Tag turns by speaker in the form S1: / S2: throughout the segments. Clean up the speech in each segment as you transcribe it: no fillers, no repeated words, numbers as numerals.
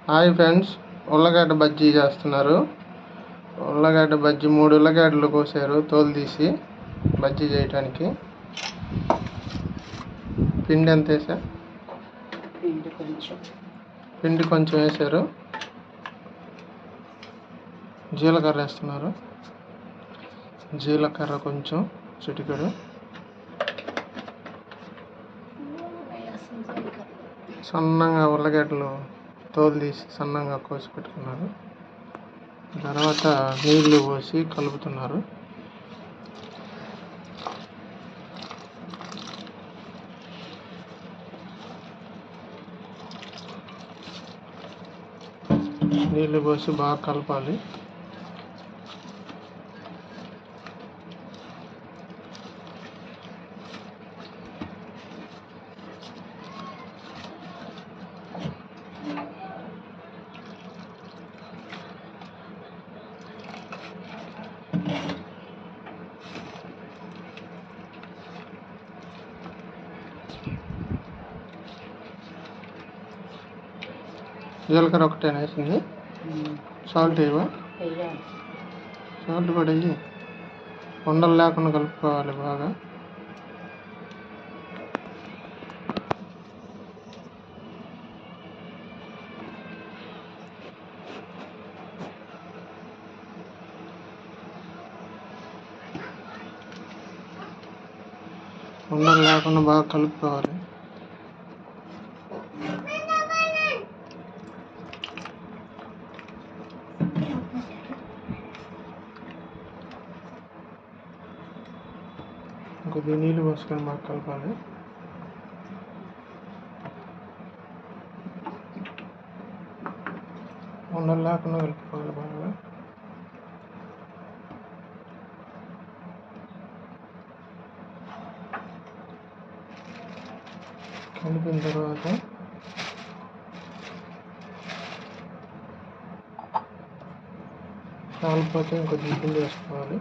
S1: Hi friends, ఉల్లగడ్డ బజ్జీ చేస్తున్నారు. ఉల్లగడ్డ బజ్జీ 3 ఉల్లగడ్డలు కోసారు తోలు తీసి బజ్జీ చేయడానికి. పిండి ఎంత వేసా? పిండి కొంచెం వేసారు. జీలకర్ర వేస్తున్నారు. జీలకర్ర కొంచెం చిటికెడు. సన్నగా ఉల్లగడ్డలు తోలు తీసి సన్నంగా కోసి పెట్టుకున్నారు. తర్వాత నీళ్లు పోసి కలుపుతున్నారు. నీళ్లు పోసి బాగా కలపాలి. జీలకర్ర ఒకటేనా వేసింది? సాల్ట్ వేయవా? సాల్ట్ కూడా వేయి. ఉండలు లేకుండా కలుపుకోవాలి బాగా. ఉండలు లేకుండా బాగా కలుపుకోవాలి. కొద్దిగా నీళ్ళు పోసుకొని బాగా కలపాలి. ఉండలు లేకుండా కలుపుకోవాలి బాగా. కలిపిన తర్వాత కాలిపోతే ఇంకొద్ది పిండి వేసుకోవాలి.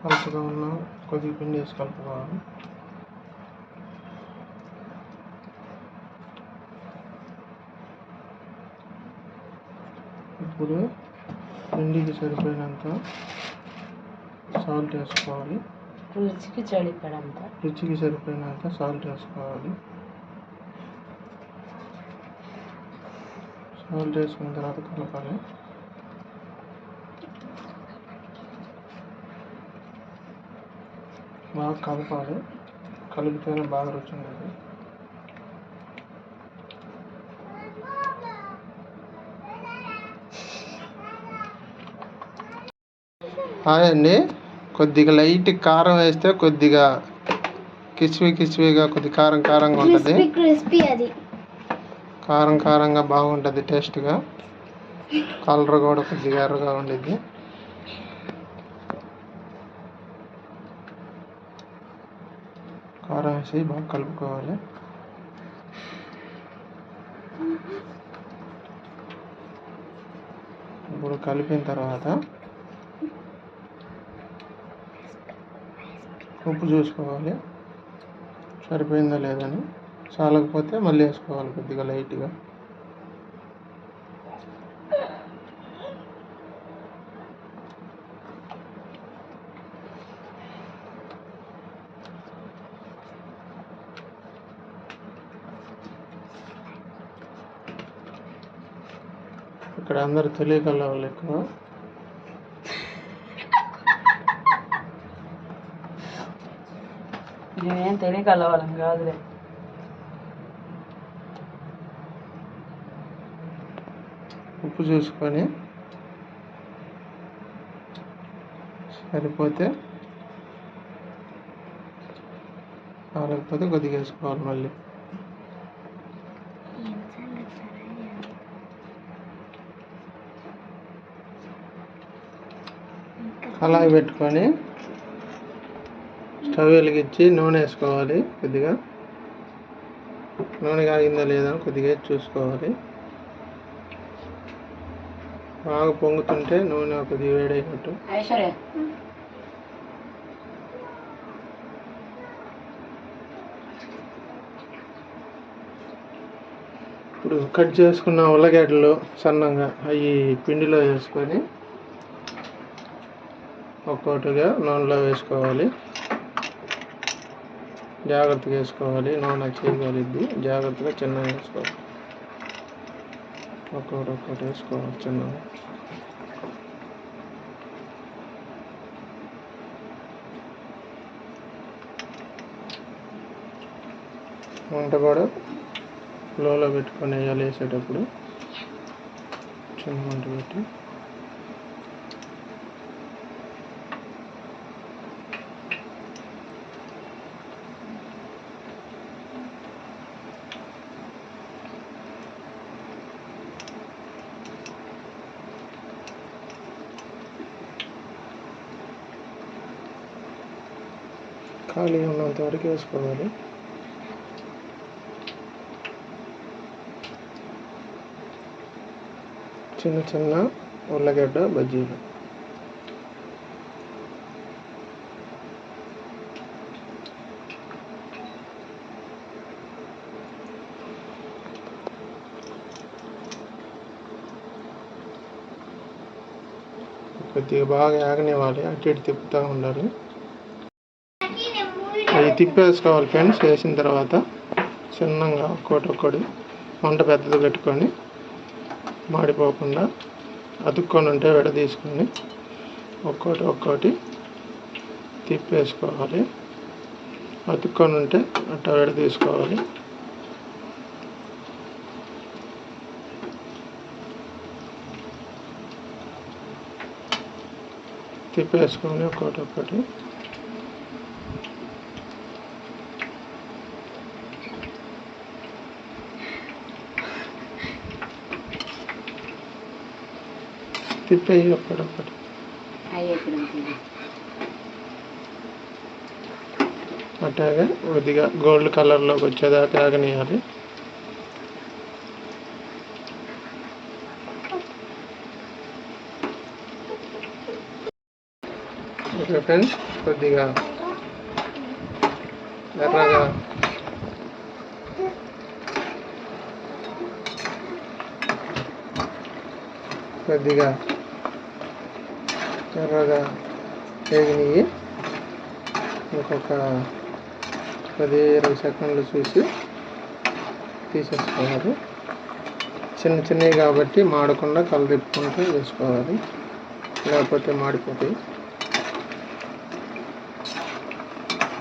S1: కలుపుగా ఉన్న కొద్దిగా పిండి వేసి కలుపుకోవాలి. ఇప్పుడు పిండికి సరిపోయినంత సాల్ట్ వేసుకోవాలి.
S2: రుచికి
S1: సరిపోయినంత సాల్ట్ వేసుకోవాలి. సాల్ట్ వేసుకున్న తర్వాత కలపాలి. బాగా కలపాలి. కలిపితేనే బాగా రుచి ఉండేది. హాయ్ అండి, కొద్దిగా లైట్ కారం వేస్తే కొద్దిగా కిచివిగా కొద్దిగా కారంగా ఉంటుంది. కారంగా బాగుంటుంది టేస్ట్గా. కలర్ కూడా కొద్దిగా ఎర్రగా ఉండిద్ది. కారం వేసి బాగా కలుపుకోవాలి. ఇప్పుడు కలిపిన తర్వాత ఉప్పు చూసుకోవాలి సరిపోయిందా లేదని. చాలకపోతే మళ్ళీ వేసుకోవాలి కొద్దిగా లైట్గా. ఇక్కడ అందరు తెలియకల వాళ్ళు ఎక్కువ.
S2: నేనేం తెలియకల వాళ్ళం కాదులే.
S1: ఉప్పు చూసుకొని సరిపోతే కాలేకపోతే కొద్దిగా వేసుకోవాలి. మళ్ళీ కళాయి పెట్టుకొని స్టవ్ వెలిగించి నూనె వేసుకోవాలి. కొద్దిగా నూనె కాగిందా లేదా కొద్దిగా చూసుకోవాలి. బాగా పొంగుతుంటే నూనె కొద్దిగా వేడైనట్టు. ఇప్పుడు కట్ చేసుకున్న ఉల్లగడ్డలు సన్నంగా అవి పిండిలో వేసుకొని ఒక్కొక్కటిగా నూనెలో వేసుకోవాలి. జాగ్రత్తగా వేసుకోవాలి, నూనె చేయగలిద్ది. జాగ్రత్తగా చిన్నగా వేసుకోవాలి. ఒక్కొక్కటి వేసుకోవాలి చిన్నగా. వంట కూడా లోలో పెట్టుకొని వేయాలి. వేసేటప్పుడు చిన్న మంట పెట్టి ఖాళీ ఉన్నంత వరకు వేసుకోవాలి. చిన్న చిన్న ఉల్లగడ్డ బజ్జీలు. కొద్దిగా బాగా ఆగనివ్వాలి, అటు ఇటు తిప్పుతూ ఉండాలి. అవి తిప్పేసుకోవాలి ఫ్రెండ్స్. వేసిన తర్వాత చిన్నగా ఒక్కొక్కటి మంట పెద్దది పెట్టుకొని మాడిపోకుండా అతుక్కొని ఉంటే విడ తీసుకొని ఒక్కొక్కటి తిప్పేసుకోవాలి. అతుక్కొని ఉంటే అట్లా విడ తీసుకోవాలి. తిప్పేసుకొని ఒక్కొక్కటి తిప్పేయి ఒక్కడొక్కటి. అట్లాగే కొద్దిగా గోల్డ్ కలర్లోకి వచ్చేదాకా ఆగనియాలి. ఓకే ఫ్రెండ్స్, కొద్దిగా ఎర్రగా వేగినవి. ఇంకొక 10-20 సెకండ్లు చూసి తీసేసుకోవాలి. చిన్నవి కాబట్టి మాడకుండా కలదిప్పుకుంటూ వేసుకోవాలి, లేకపోతే మాడిపోతాయి.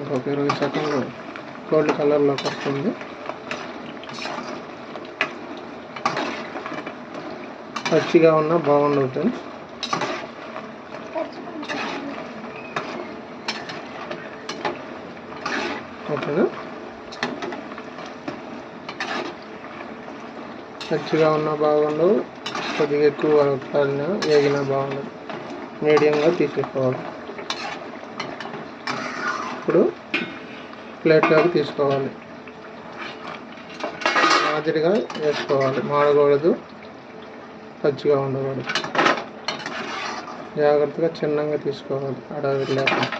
S1: ఇంకొక 20 సెకండ్లు గోల్డ్ కలర్లోకి వస్తుంది. పచ్చిగా ఉన్నా బాగుండవు ఫ్రెండ్స్. ఓకేనా? పచ్చిగా ఉన్నా బాగుండవు, కొద్దిగా ఎక్కువ కాలినా వేగినా బాగుండదు. మీడియంగా తీసేసుకోవాలి. ఇప్పుడు ప్లేట్లోకి తీసుకోవాలి. మాదిరిగా వేసుకోవాలి, మాడకూడదు, పచ్చిగా ఉండకూడదు. జాగ్రత్తగా చిన్నగా తీసుకోవాలి, అడవి లేకుండా.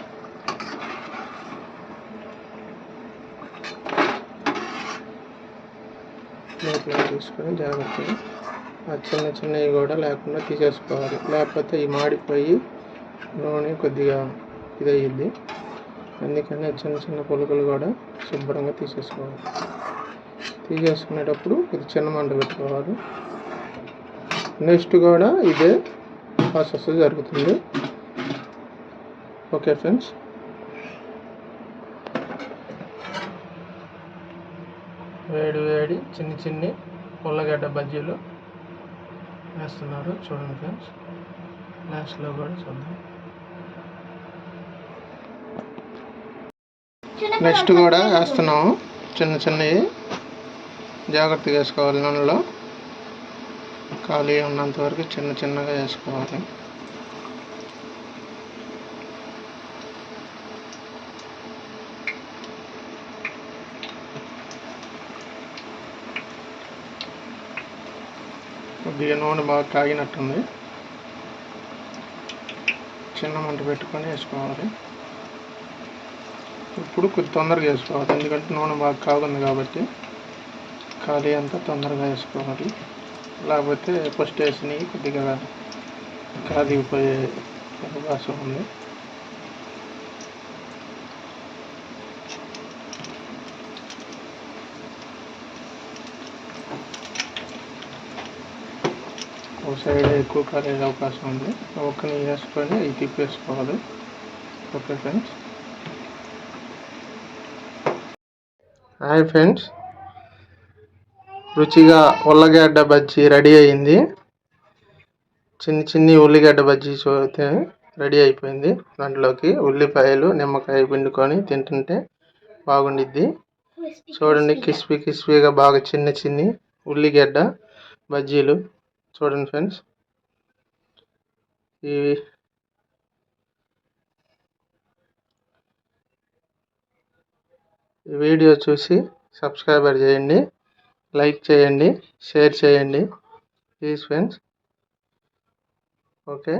S1: ప్లేట్లో తీసుకొని జాగ్రత్తగా ఆ చిన్నవి కూడా లేకుండా తీసేసుకోవాలి. లేకపోతే ఈ మాడిపోయి నూనె కొద్దిగా ఇదయ్యిద్ది. అందుకని చిన్న పులుకలు కూడా శుభ్రంగా తీసేసుకోవాలి. తీసేసుకునేటప్పుడు ఇది చిన్న మంట పెట్టుకోవాలి. నెక్స్ట్ కూడా ఇదే ప్రాసెస్ జరుగుతుంది. ఓకే ఫ్రెండ్స్, వేడి చిన్ని ఉల్లగడ్డ బజ్జీలు వేస్తున్నారు చూడండి ఫ్రెండ్స్. లాస్ట్లో కూడా చూద్దాం. నెక్స్ట్ కూడా వేస్తున్నాము. చిన్నవి జాగ్రత్తగా వేసుకోవాలి. నూనెలో ఖాళీ ఉన్నంత వరకు చిన్నగా వేసుకోవాలి. కొద్దిగా నూనె బాగా కాగినట్టుంది. చిన్న మంట పెట్టుకొని వేసుకోవాలి. ఇప్పుడు కొద్ది తొందరగా వేసుకోవాలి, ఎందుకంటే నూనె బాగా కాగుంది కాబట్టి ఖాళీ అంతా తొందరగా వేసుకోవాలి, లేకపోతే ఫస్ట్ వేసినవి కొద్దిగా కాలిపోయే అవకాశం ఉంది. ఒక సైడ్ ఎక్కువ కాలే అవకాశం ఉంది. ఒక్కని వేసుకొని అవి తిప్పేసుకోవాలి. Okay friends. హాయ్ ఫ్రెండ్స్, రుచిగా ఉల్లగడ్డ బజ్జీ రెడీ అయింది. చిన్ని ఉల్లిగడ్డ బజ్జీ చూస్తే రెడీ అయిపోయింది. దాంట్లోకి ఉల్లిపాయలు నిమ్మకాయ పిండుకొని తింటుంటే బాగుండిద్ది. చూడండి, క్రిస్పీగా బాగా చిన్ని ఉల్లిగడ్డ బజ్జీలు చూడండి ఫ్రెండ్స్. ఈ వీడియో చూసి సబ్స్క్రైబర్ చేయండి, లైక్ చేయండి, షేర్ చేయండి ప్లీజ్ ఫ్రెండ్స్. ఓకే.